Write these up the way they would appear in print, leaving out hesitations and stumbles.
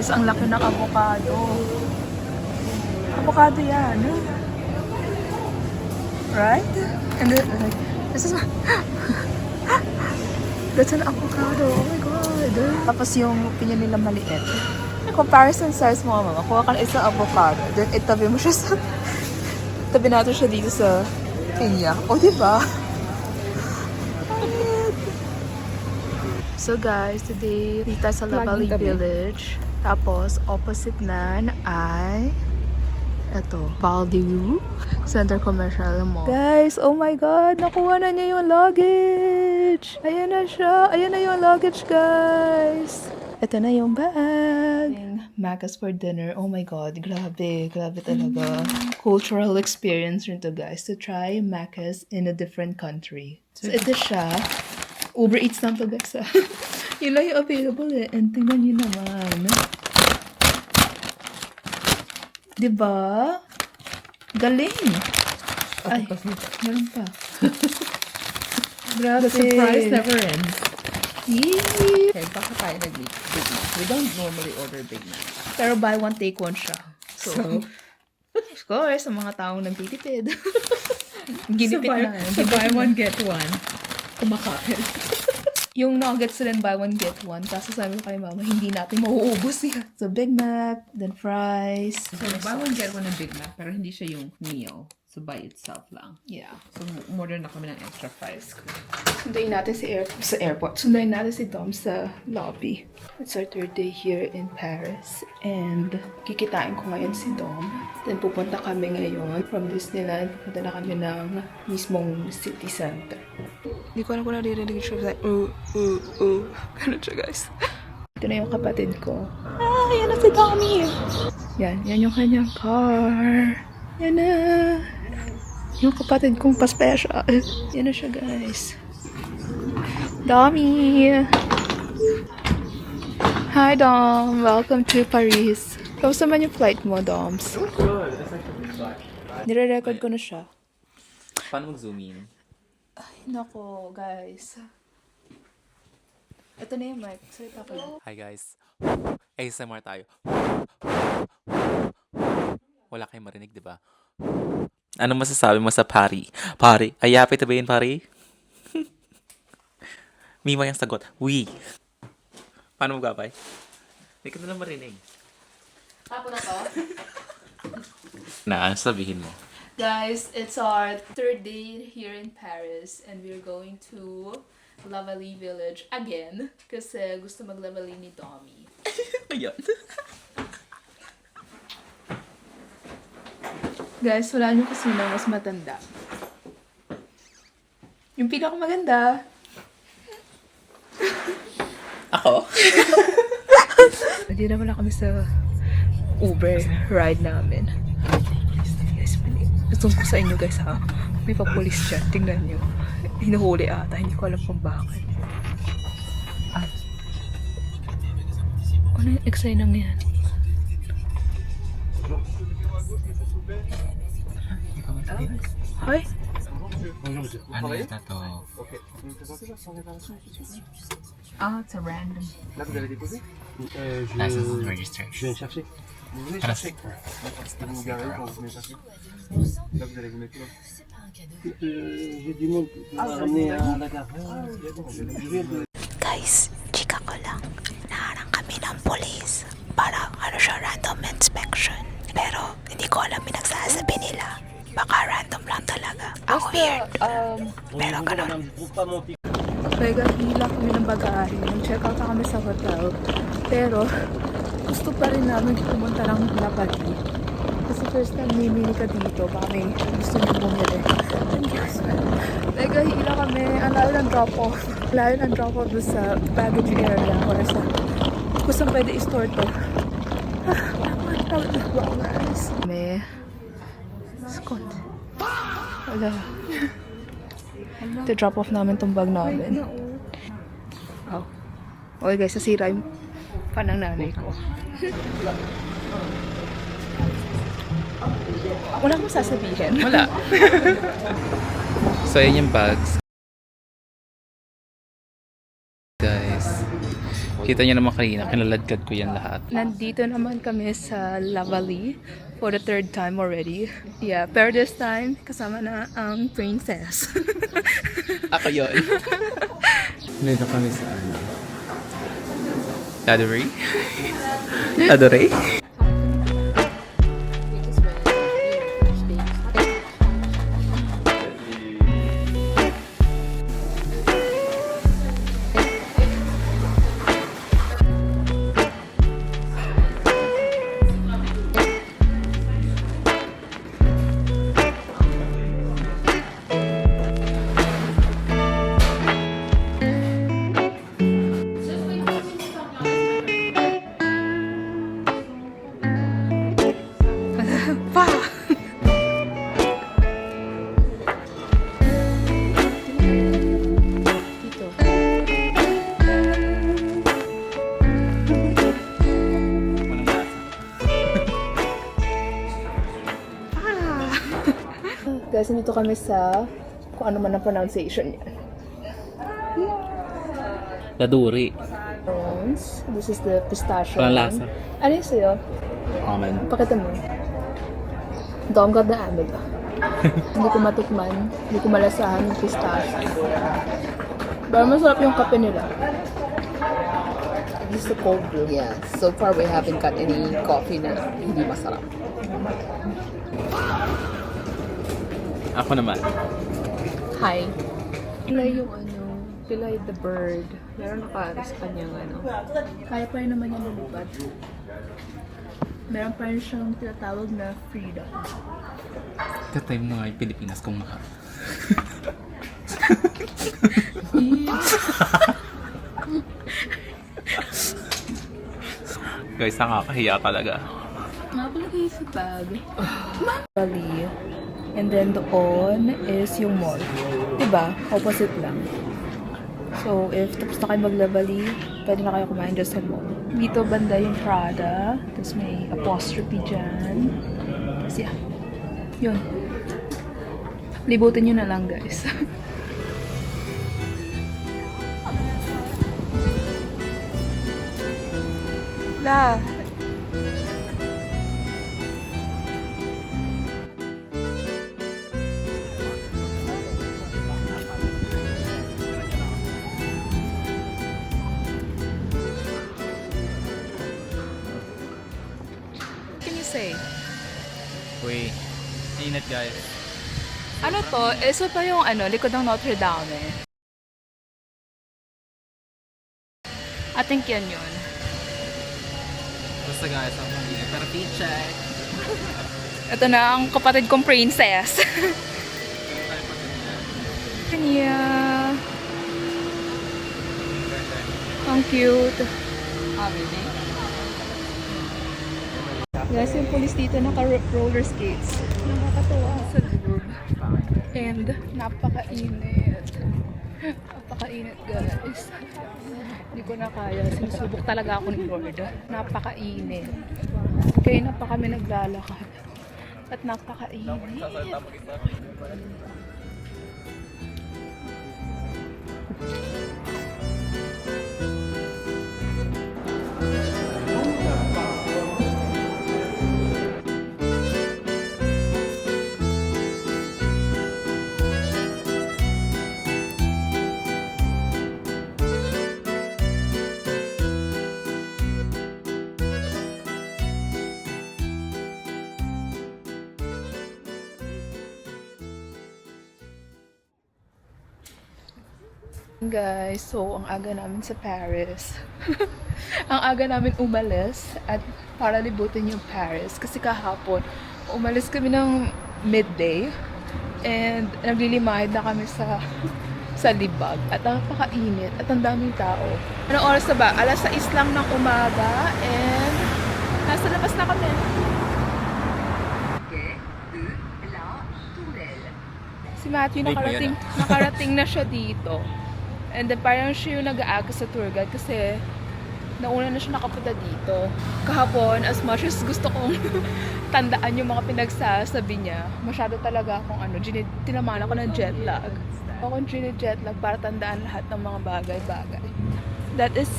guys, ang laki ng avocado. Avocado yan. Right? And then, like, this is that's an avocado. Oh my god. Tapos yung pinya nila maliit. Comparison size mo, mama. Kuha ka ng isang avocado. Then itabi mo siya sa... Tabi natin siya dito sa pinya. O, diba? So guys, today dito sa Lavali Village. Tapos opposite nan ay ito, Valdiu Center Commercial Mall. Guys, oh my god, nakuha na niya yung luggage. Ayan na siya. Ayan na yung luggage, guys. Ito na yung bag. Macca's for dinner. Oh my god, grabe. Grabe talaga. Cultural experience rin to, guys. To try Macca's in a different country. So ito siya. Uber Eats lang to, guys. Yun lang yung available eh. And tingnan nyo naman. Diba? Galing! Ay, meron pa. Grabe. The surprise never ends. Yee! Okay, baka tayo nag-Big Mac. We don't normally order Big Mac. Pero buy one, take one siya. So, of course, sa mga taong nagtitipid. Ginipit na. So buy one, get one. Kumakain. Yung nuggets rin, buy one, get one. Kaso sabi ko kay mama, hindi natin mauubos yan. So, Big Mac, then fries. So buy one, get one ng Big Mac, pero hindi siya yung meal. So by itself lang. Yeah. So order na kami ng extra fries. Sundayin natin sa airport. Sundayin natin si Dom sa lobby. It's our third day here in Paris. And kikitain ko ngayon si Dom. Then pupunta kami ngayon from Disneyland. Pupunta na kami ng mismong city center. Hindi ko alam kung naririnig siya. Ganun siya, guys. Ito na yung kapatid ko. Ah, yan na si Tommy. Yan yung kanyang car. Yan na. Yung kapatid kong pa-special. Yan na siya, guys. Domi! Hi, Dom! Welcome to Paris. Kamusta man yung flight mo, Doms? Nire-record ko na siya. Paano mag-zoom in? Ay, nako, guys. Ito na yung mic. Salita ko lang. Hi guys. ASMR tayo. Wala kayong marinig, di ba? Ano masasabi mo sa pari? Pari, ayapi tabihin pari? Mima yung sagot. We. Paano mo gabay? Hindi ka na lang marinig. Tapo na to. Na, sabihin mo. Guys, it's our third day here in Paris and we're going to Lavali Village again kasi gusto mag-Lavali ni Tommy. Ayun. Guys, wala niyo kasi na mas matanda. Yung pinakamaganda. Ako? Hindi na wala kami sa Uber ride namin. Guys, gusto ko sa inyo guys ha. May pa-police dyan. Tingnan nyo. Hinuhuli ata. Hindi ko alam kung bakit. Ano yung eksena ng yan? Hi? Ano yun na to? Ah, it's a random. Là, vous avez déposé License Je registration. viens chercher. Vous venez Voilà. chercher Vous vous garez quand vous venez chercher. Là, vous allez vous mettre là. J'ai du monde qui m'a ramené à la gare. Je viens de... Guys, chika ko lang. Naharang kami ng police. Parang ano siya, random inspection. Pero hindi ko alam pinagsasabi nila. Baka random lang talaga. Ang weird. Pero ganun. Kaya hila kami ng bagahe. Nag-check out na kami sa hotel. Pero, gusto pa rin namin pumunta ng Lavali. Kasi first time mimili ka dito. Baka may gusto niyo bumili. Kaya hila kami. Ang layo ng drop-off. Layo ng drop-off doon sa baggage area. Or sa kung saan pwede i-store to. May skot. Wala. Ito drop off namin tong bag namin. Oh. Okay guys, nasira yung pan ng nanay ko. Wala akong sasabihin. Wala. So, yun yung bags. Guys. Kita niyo naman kanina, kinaladkad ko yan lahat. Nandito naman kami sa La Vallée for the third time already. Yeah, pero this time, kasama na ang princess. Ako yun. Dito kami sa ano? Adore? Adore? Pa! Dito. Guys, nandito kami sa kung ano man ang pronunciation niya. Adore. This is the pistachio. Walang lasa. Ano yung sa'yo? Amen. Pakita mo. Don't got the amid. Hindi ko matikman. Hindi ko malasahan yung pistachio. Pero masarap yung kape nila. This is the cold brew. Yeah, so far we haven't got any coffee na hindi masarap. Ako naman. Hi. Pilay yung ano, Pilay the bird. Meron nakaano sa kanyang ano. Kaya pa rin naman yung lumipad. Meron pa rin siyang tinatawag na freedom. Katay mo nga yung Pilipinas kung maka. Guys, nakakahiya talaga. Napalagay sa bag. Bali. And then doon is yung mall. Diba? Opposite lang. So, if tapos na kayo maglavali, pwede na kayo kumain dyan sa mall. Dito banda yung Prada. Tapos may apostrophe dyan. Tapos yeah. Yun. Libutin nyo na lang, guys. La! What can you say? Uy, init guys. Ano to? Ito pa yung ano, likod ng Notre Dame eh. I think yan yun. Basta guys, ako mag-init. Pero check. Ito na ang kapatid kong princess. Kanya. Ang cute. really? Guys, yung police dito naka-roller skates. Nakakatawa sa loob. And napakainit. Napakainit guys. Hindi ko na kaya. Sinusubok talaga ako ni Lord. Napakainit. Kaya na pa kami naglalakad. At napakainit. Guys, so ang aga namin sa Paris. Ang aga namin umalis at para libutin yung Paris. Kasi kahapon, umalis kami ng midday and naglilimahid na kami sa Libag. At napakainit at ang daming tao. Anong oras na ba? Alas 6 lang ng umaga and nasa labas na kami. Si Matthew nakarating na siya dito. And then parang siya yung nag-aaga sa tour guide kasi nauna na siya nakapunta dito. Kahapon, as much as gusto kong tandaan yung mga pinagsasabi niya, masyado talaga akong tinamaan ako ng jet lag. Akong jet lag para tandaan lahat ng mga bagay-bagay. That is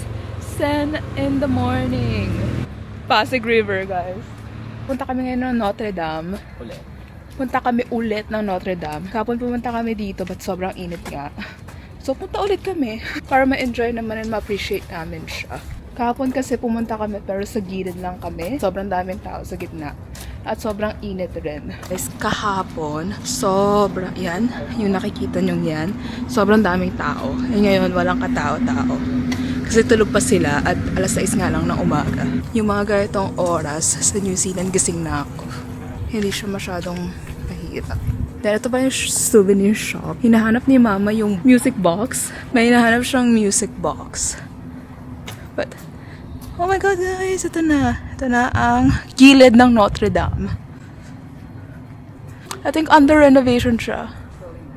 10 in the morning. Pasig River, guys. Punta kami ngayon ng Notre Dame. Punta kami ulit ng Notre Dame. Kapon pumunta kami dito, but sobrang init nga. So, punta ulit kami para ma-enjoy naman and ma-appreciate namin siya. Kahapon kasi pumunta kami pero sa gilid lang kami. Sobrang daming tao sa gitna. At sobrang init rin. Guys, kahapon, yan, yung nakikita nyo yan, sobrang daming tao. E ngayon, walang katao-tao. Kasi tulog pa sila at alas 6 nga lang ng umaga. Yung mga ganitong oras sa New Zealand, gising na ako. Hindi siya masyadong mahirap. Dahil ito pa yung souvenir shop. Hinahanap ni Mama yung music box. May hinahanap siyang music box. But, oh my God guys, ito na. Ito na ang gilid ng Notre Dame. I think under renovation siya.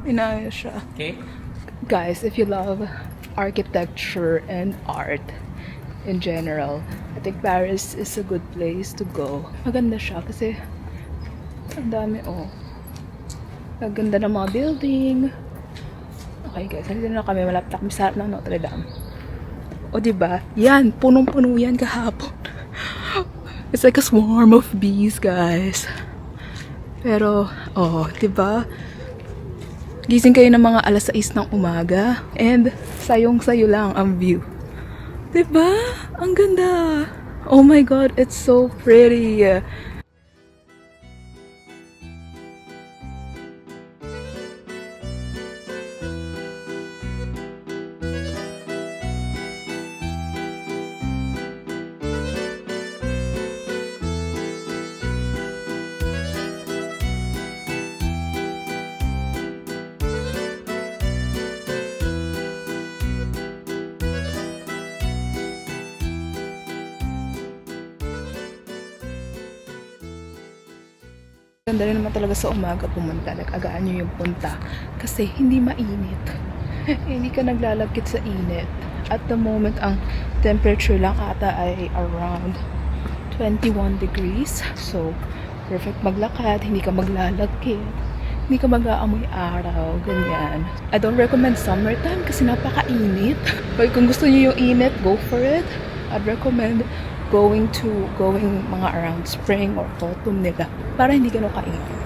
Inayos siya. Okay. Guys, if you love architecture and art in general, I think Paris is a good place to go. Maganda siya kasi ang dami, ang ganda ng mga building. Okay guys, nandito na kami, malapit kami sa harap ng Notre Dame. O diba? Yan, punong-puno yan kahapon. It's like a swarm of bees, guys. Pero, diba? Gising kayo ng mga alas 6 ng umaga and sayong-sayo lang ang view. Diba? Ang ganda. Oh my God, it's so pretty. Ganda rin naman talaga sa umaga pumunta. Nag-agaan nyo yung punta. Kasi hindi mainit. Hindi ka naglalagkit sa init. At the moment, ang temperature lang ata ay around 21 degrees. So, perfect maglakad. Hindi ka maglalagkit. Hindi ka mag-aamoy araw. Ganyan. I don't recommend summertime kasi napakainit. But kung gusto nyo yung init, go for it. I'd recommend going mga around spring or autumn nila para hindi ganun kainit.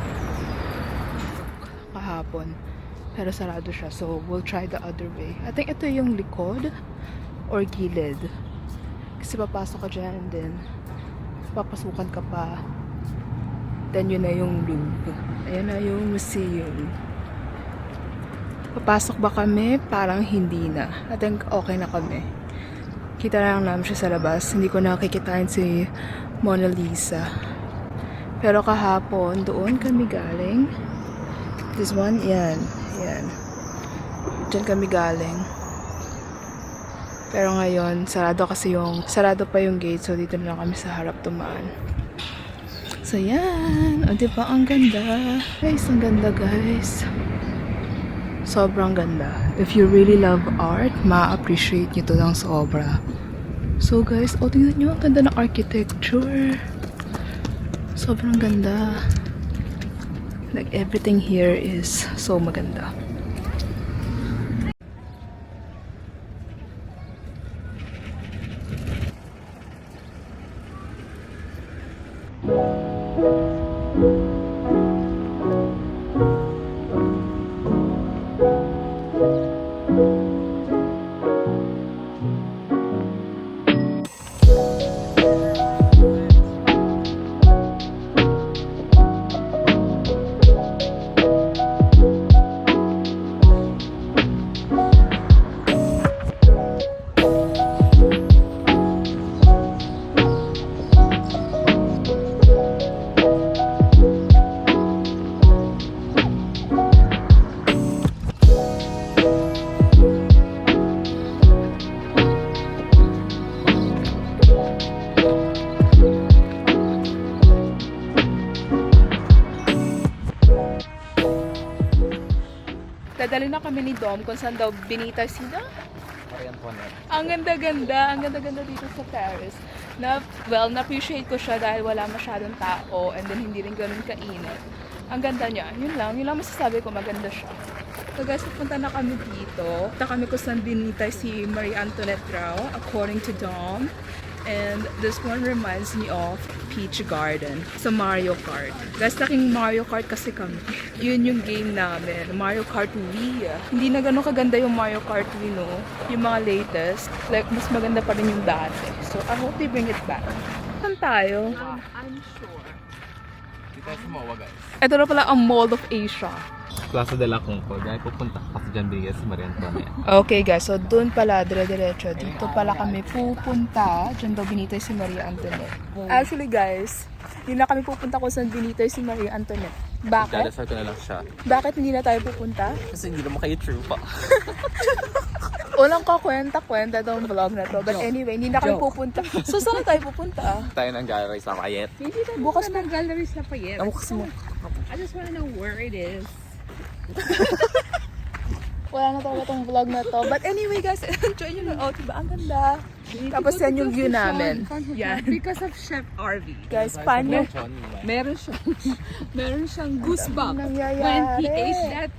Kahapon. Pero sarado siya. So, we'll try the other way. I think ito yung likod or gilid. Kasi papasok ka dyan and then papasukan ka pa. Then yun na yung Louvre. Ayan na yung museum. Papasok ba kami? Parang hindi na. I think okay na kami. Kita lang namin siya sa labas. Hindi ko nakikitain si Mona Lisa. Pero kahapon, doon kami galing. This one, yan. Yan. Diyan kami galing. Pero ngayon, sarado pa yung gate. So, dito na lang kami sa harap tumaan. So, yan. O, diba? Ang ganda. Guys, ang ganda, guys. Sobrang ganda. If you really love art, ma-appreciate nyo to ng sobra. So guys, tingnan nyo, ang ganda ng architecture. Sobrang ganda. Like everything here is so maganda. Dadali na kami ni Dom kung saan daw binita sila. Ang ganda-ganda. Ang ganda-ganda dito sa Paris. Na-appreciate ko siya dahil wala masyadong tao and then hindi rin ganun kainit. Ang ganda niya. Yun lang masasabi ko, maganda siya. So guys, pupunta na kami dito. Punta kami kung saan binitay si Marie Antoinette raw, according to Dom. And this one reminds me of Peach Garden sa Mario Kart. Guys, laking Mario Kart kasi kami. Yun yung game namin, Mario Kart Wii. Hindi na ganun kaganda yung Mario Kart Wii, no? Yung mga latest. Like, mas maganda pa rin yung dati. So, I hope they bring it back. Saan tayo? Dito tayo sa Mawa, guys. Ito na pala ang Mall of Asia. Plaza de la Concord. Dahil pupunta kasi dyan binigay si Marie Antoinette. Okay guys, so doon pala, dire-diretso. Dito pala kami pupunta. Diyan daw binitay si Marie Antoinette. Actually guys, hindi na kami pupunta kung saan binitay si Marie Antoinette. Bakit? Dadasal ko na lang siya. Bakit hindi na tayo pupunta? Kasi hindi naman kayo true pa. Walang kakwenta-kwenta tong vlog na to. But anyway, hindi na kami pupunta. So saan tayo pupunta? Tayo ng gallery sa Mayet. Bukas na. Gallery sa Payet. Ang bukas mo. I just wanna know where it is. Wala na talaga tong vlog na to. But anyway guys, enjoy nyo lang. Oh, diba? Ang ganda. Tapos yan yung view namin. Yan. Because of Chef RV. Guys, paano? Meron siyang goosebump Nangyayari. when he ate that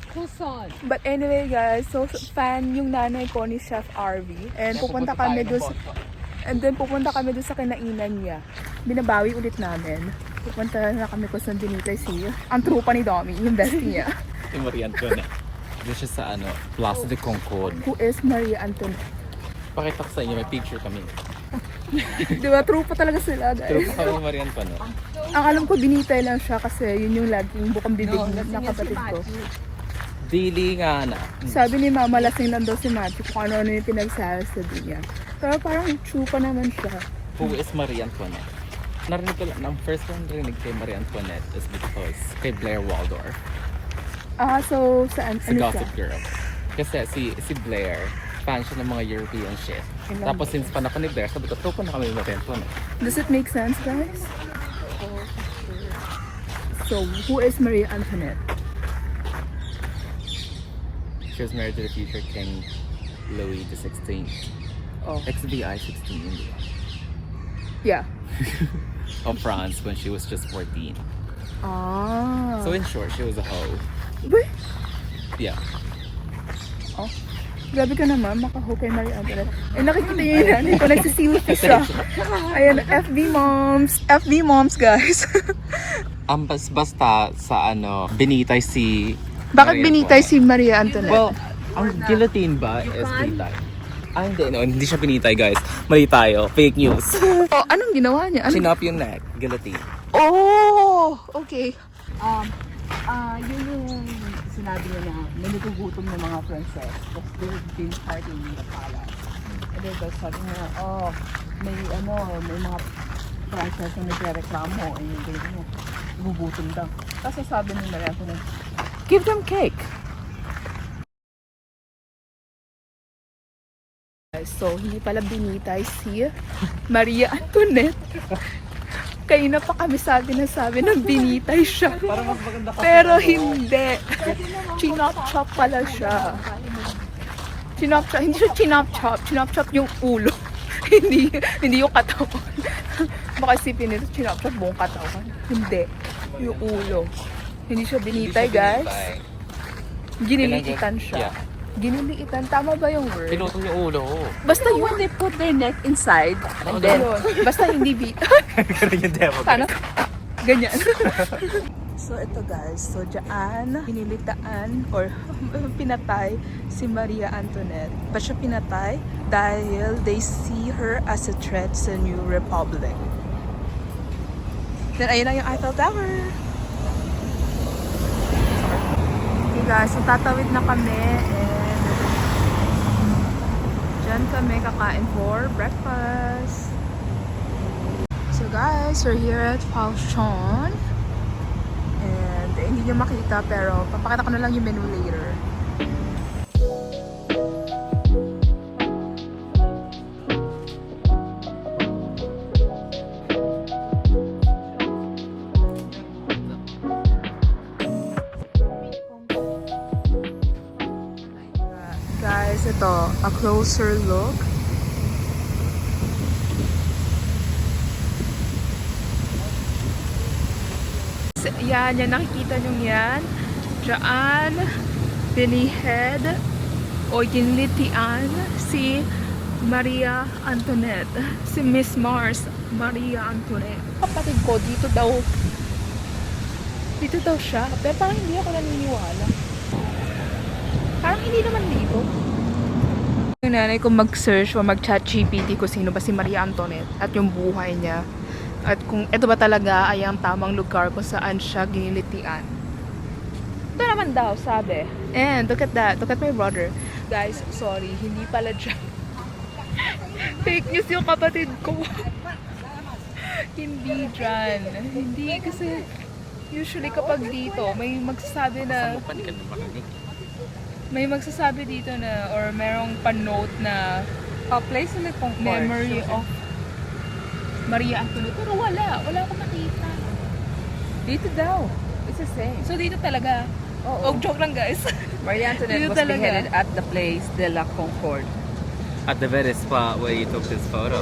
croissant. But anyway guys, so fan yung nanay ko ni Chef RV. And pupunta kami doon sa kinainan niya. Binabawi ulit namin. Pupunta na kami kung saan dinitay si ang trupa ni Domi, yung bestie niya. Si Marie Antoinette. Doon siya sa Plaza de Concord. Who is Marie Antoinette? Pakita ko sa inyo, may picture kami. Diba, trupa talaga sila True guys. pa kami Marie Antoinette. Ang alam ko, binitay lang siya kasi yun yung laging bukang bibig ng kapatid ko. Dili nga na. Sabi ni Mama, lasing lang daw si Matthew kung ano yung pinagsasabi niya. Pero parang trupa naman siya. Who is Marie Antoinette? Narinig ko lang, ang first one narinig kay Marie Antoinette is because kay Blair Waldorf. So saan? Si Ano Gossip siya? Girl. Kasi si Blair, fan siya ng mga European shit. Ilang- Tapos since panahon ni Blair, sabi ko, tropa na kami Marie Antoinette. Does it make sense, guys? So, who is Marie Antoinette? She was married to the future King Louis XVI. Oh. XVI 16 India. Yeah. Of France when she was just 14. Ah. So in short, she was a hoe. Ba? Yeah. Grabe ka naman, makaho kay Marie Antoinette. Eh, nakikita niyo yun, hindi ko nagsisilfi siya. Ayan, FB moms. FB moms, guys. Basta sa binitay si... Bakit Marie binitay si Antoinette. Marie Antoinette? Well, ang guillotine ba is binitay? Hindi siya binitay, guys. Mali tayo. Fake news. Oh, anong ginawa niya? Ano? Sinap yung neck. Guillotine. Oh, okay. Yun yung sinabi niya na nagugutom ng mga princess. Because they've been fighting in the palace. And then sabi niya, may mga princess na nagre-reklamo. And yung gugutom daw. Tapos sabi ni Maria Antoinette, give them cake. So, hindi pala binitay si Marie Antoinette. Kaina pa kami sabi na binitay siya. Pero hindi. Chinop-chop pala siya. Chinop-chop. Hindi siya chinop-chop. Chinop-chop yung ulo. hindi yung katawan. Baka isipin nito, chinop-chop buong katawan. Hindi. Yung ulo. Hindi siya binitay, guys. Giniliitan siya. Yeah. Giniliitan. Tama ba yung word? Pinutol yung ulo. Basta yun. When they put their neck inside, And then, basta hindi Ganun yung demo. Sana, ganyan. So, ito guys. So, dyan, pinilitaan or pinatay si Maria Antoinette. Ba't siya pinatay? Dahil they see her as a threat sa New Republic. Then, ayun na yung Eiffel Tower. Okay guys, so tatawid na kami and dyan kami kakain for breakfast. So guys, we're here at Falchon. And hindi nyo makita pero papakita ko na lang yung menu later. Guys, ito, a closer look. Yan, nakikita nyo yan. Diyan, binihead o ginlitian si Maria Antoinette. Si Miss Mars, Maria Antoinette. Kapatid ko, dito daw siya. Pero parang hindi ako naniniwala. Parang hindi naman dito. Yung nanay ko mag-search o mag-chat GPT kung sino ba si Maria Antoinette at yung buhay niya. At kung ito ba talaga ay ang tamang lugar kung saan siya ginilitian. Ito naman daw, sabi. And look at that. Look at my brother. Guys, sorry. Hindi pala dyan. Fake news yung kapatid ko. Hindi dyan. Hindi kasi usually kapag dito, may magsasabi na dito na or merong pa-note na Place in the Concord. memory of Maria Antoinette. Pero wala akong nakita. Dito daw. It's the same. So dito talaga. Oo. Oh, joke lang guys. Maria Antoinette Dito was talaga. beheaded at the place de la Concorde. At the very spot where you took this photo.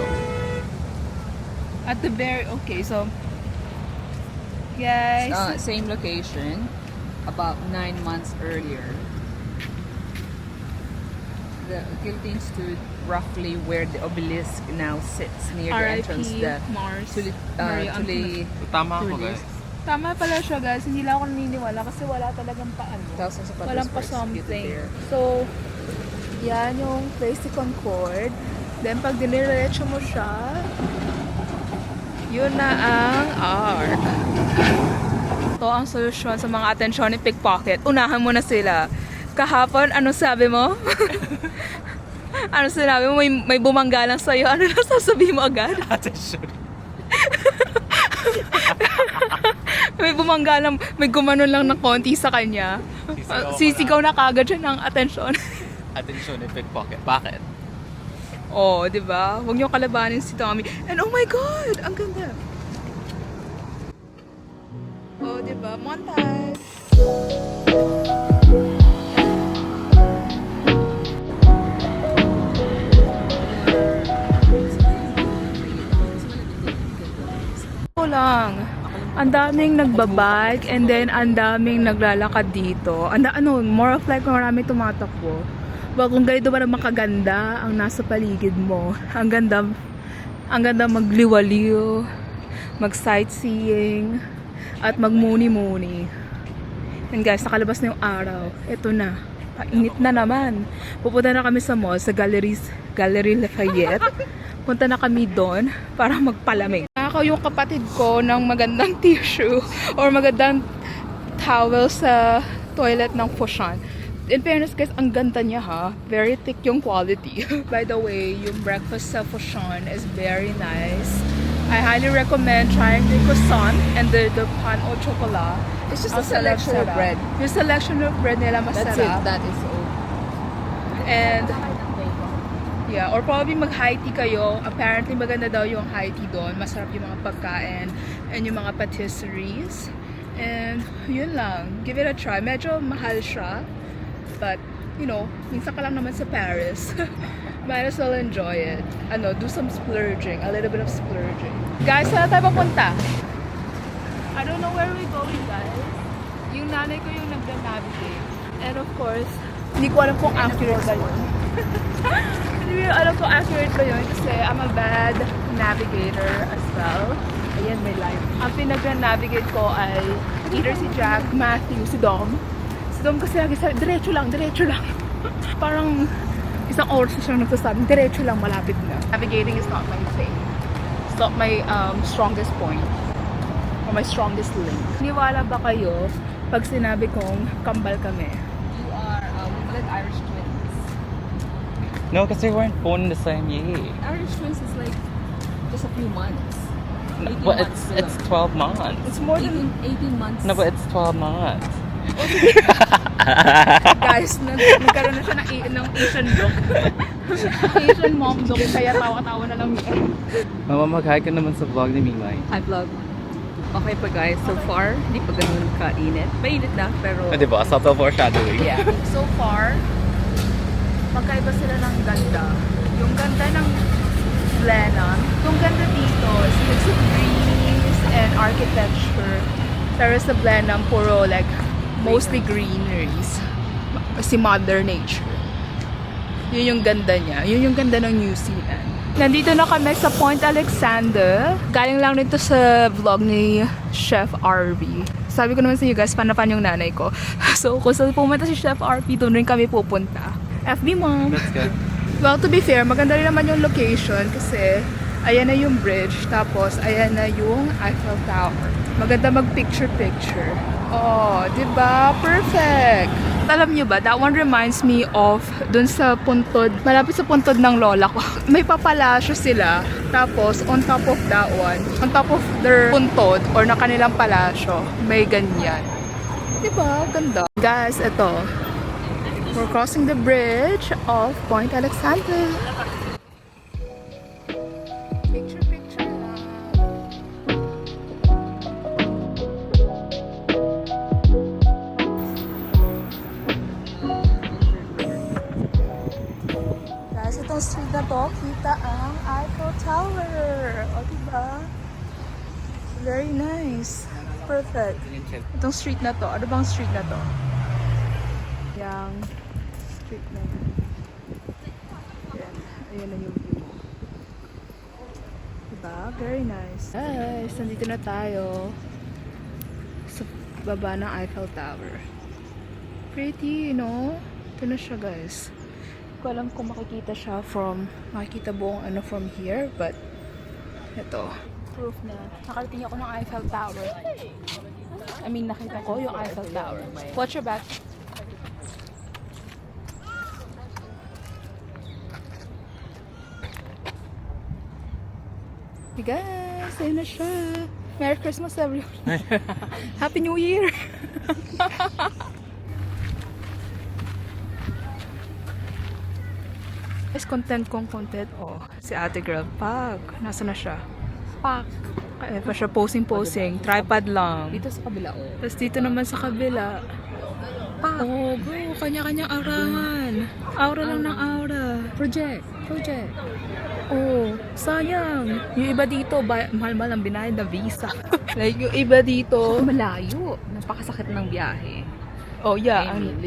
At the very, okay, so guys, Same location, about 9 months earlier. The guillotine stood roughly where the obelisk now sits, near the entrance. R.I.P. Mars, Maria Antoinette. Tama ako guys. Tama pala siya guys, hindi lang ako naniniwala kasi wala talagang paano. Thousands of others Walang pa were executed something. there. So, yan yung place ni Concord. Then pag diniretso mo siya, yun na ang arc. Ito ang solusyon sa mga atensyon ni pickpocket. Unahan mo na sila. Kahapon, ano sabi mo? Ano sinabi mo? May bumangga lang sa'yo. Ano na sasabihin mo agad? Attention. May bumangga lang, may gumanon lang ng konti sa kanya. Sisigaw na kagad siya ng atensyon. Attention ni pickpocket. Bakit? Oh, di ba? Huwag niyo kalabanin si Tommy. And oh my God! Ang ganda! Oh, di ba? Montage! Ito lang. Ang daming nagbabike and then ang daming naglalakad dito. More of like maraming tumatakbo. Well, kung ganito ba naman kaganda ang nasa paligid mo, ang ganda magliwaliw, mag-sightseeing, at magmuni-muni. And guys, nakalabas na yung araw. Ito na. Painit na naman. Pupunta na kami sa mall, sa Galerie Lafayette. Punta na kami doon para magpalamig. Ako yung kapatid ko ng magandang tissue or magandang towel sa toilet ng Foshan. In fairness guys, ang ganda niya ha. Very thick yung quality. By the way, yung breakfast sa Foshan is very nice. I highly recommend trying the croissant and the pan au chocolat. It's just a Ang selection of sarap-sarap. bread. Yung selection of bread nila masarap. That's it. That is all. And yeah, or probably mag-high tea kayo. Apparently maganda daw yung high tea doon. Masarap yung mga pagkain and yung mga patisseries. And yun lang. Give it a try. Medyo mahal siya. But, you know, minsan ka lang naman sa Paris. Might as well enjoy it. Do some splurging. A little bit of splurging. Guys, saan tayo papunta? I don't know where we're going, guys. Yung nanay ko yung nag-navigate. And of course, hindi ko alam kung accurate ba yun. Hindi ko alam kung accurate ba yun kasi I'm a bad navigator as well. Ayan, may light. Ang pinag-navigate ko ay either si Jack, Matthew, si Dom. Si Dom kasi lagi sabi, diretso lang. Parang isang oras na siyang nagsasabi, diretso lang, malapit na. Navigating is not my thing. It's not my strongest point. Or my strongest link. Niwala ba kayo pag sinabi kong kambal kami? You are like Irish twins. No, because we weren't born in the same year. Irish twins is like just a few months. 18 But months it's lang. 12 months. It's more than 18 months. No, but it's 12 months. guys, nagkaroon na siya ng Asian look. Asian mom look, kaya tawa-tawa na lang yun. Mama, mag-hi ka naman sa vlog ni Mimay. Hi vlog. Okay pa guys, so far, hindi pa ganun kainit. Mainit na, pero... Ah, diba? Subtle foreshadowing. Yeah. So far, magkaiba sila ng ganda. Yung ganda ng Blenheim, yung ganda dito is mix of trees and architecture. Pero sa Blenheim, puro like, mostly greeneries. si Mother Nature. Yun yung ganda niya. Yun yung ganda ng New Zealand. Nandito na kami sa Point Alexander. Galing lang nito sa vlog ni Chef RB. Sabi ko naman sa you guys, panapan yung nanay ko. So, kung saan pumunta si Chef RB, doon rin kami pupunta. FB Mom! Let's go. Well, to be fair, maganda rin naman yung location kasi ayan na yung bridge, tapos ayan na yung Eiffel Tower. Maganda mag-picture-picture. Oh, diba? Perfect! Alam nyo ba, that one reminds me of dun sa puntod, malapit sa puntod ng lola ko. May papalasyo sila, tapos on top of that one, on top of their puntod or na kanilang palasyo, may ganyan. Diba? Ganda. Guys, ito. We're crossing the bridge of Point Alexander. Picture lang. Guys, itong street na to, kita ang Eiffel Tower. O, diba? Very nice. Perfect. Itong street na to. Ano bang street na to? Yang street na yan. Ayan na yung view mo. Diba? Very nice. Guys, nandito na tayo sa baba ng Eiffel Tower. Pretty, you know? Ito na siya, guys. Hindi ko alam kung makikita siya makikita buong ano from here, but ito. Proof na nakarating ako ng Eiffel Tower. I mean, nakita ko yung Eiffel Tower. Watch your back. Hey guys, ayun na siya. Merry Christmas everyone. Happy New Year. Guys, content. Oh, si ate girl. Pak. Nasa na siya? Pak. Kaya pa siya posing. Tripod lang. Dito sa kabila, oh. Tapos dito naman sa kabila. Pak. Oh, bro. Kanya-kanyang aurahan. Aura lang ng aura. Project. Oh, sayang. Yung iba dito, mahal-mahal ang binayad na visa. Like, yung iba dito, Malayo. Napakasakit ng biyahe. oh yeah, I mean,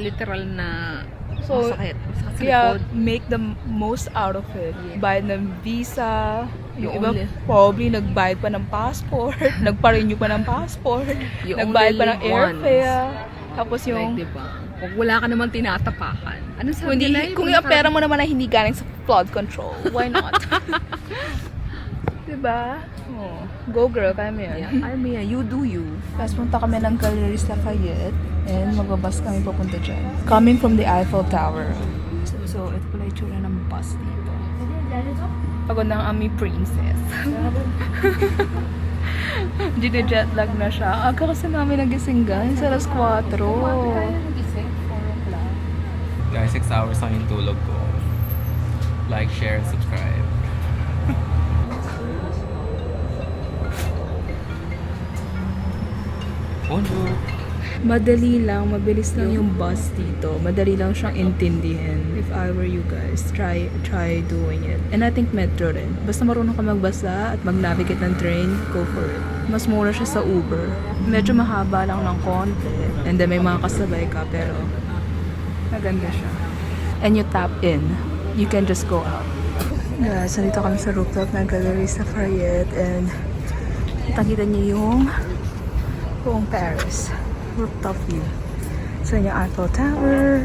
literal na So, masakit. Masakit sa kaya likod. make the most out of it. Yeah. Bayad ng visa. Yung You iba, only- probably nagbayad pa ng passport. Nagpa-renew pa ng passport. You Nagbayad only pa ng live once. airfare. Tapos Like, yung, diba? Kung wala ka naman tinatapakan. Ano sabi hindi, nila? kung yung pera mo naman ay hindi galing sa flood control, why not? Diba? Oh, go girl, kaya mo yan. Yeah, Armia, you do you. Tapos punta kami ng Galeries Lafayette and magbabas kami papunta dyan. Coming from the Eiffel Tower. So ito pala yung tsura ng bus dito. Pagod na ang aming princess. Gine-jetlag na siya. Aga kasi namin nagising guys, alas 4. Guys, 6 hours lang yung tulog ko. Like, share, and subscribe. Bonjour! Madali lang, mabilis lang yung bus dito. Madali lang siyang intindihin. If I were you guys, try doing it. And I think metro rin. Basta marunong ka magbasa at mag-navigate ng train, go for it. Mas mura siya sa Uber. Medyo mahaba lang ng konti. And then may mga kasabay ka, pero maganda siya. And you tap in. You can just go out. Guys, nandito kami sa rooftop ng Galeries Lafayette and nakita niyo yung buong Paris. Rooftop view. So, yung Eiffel Tower.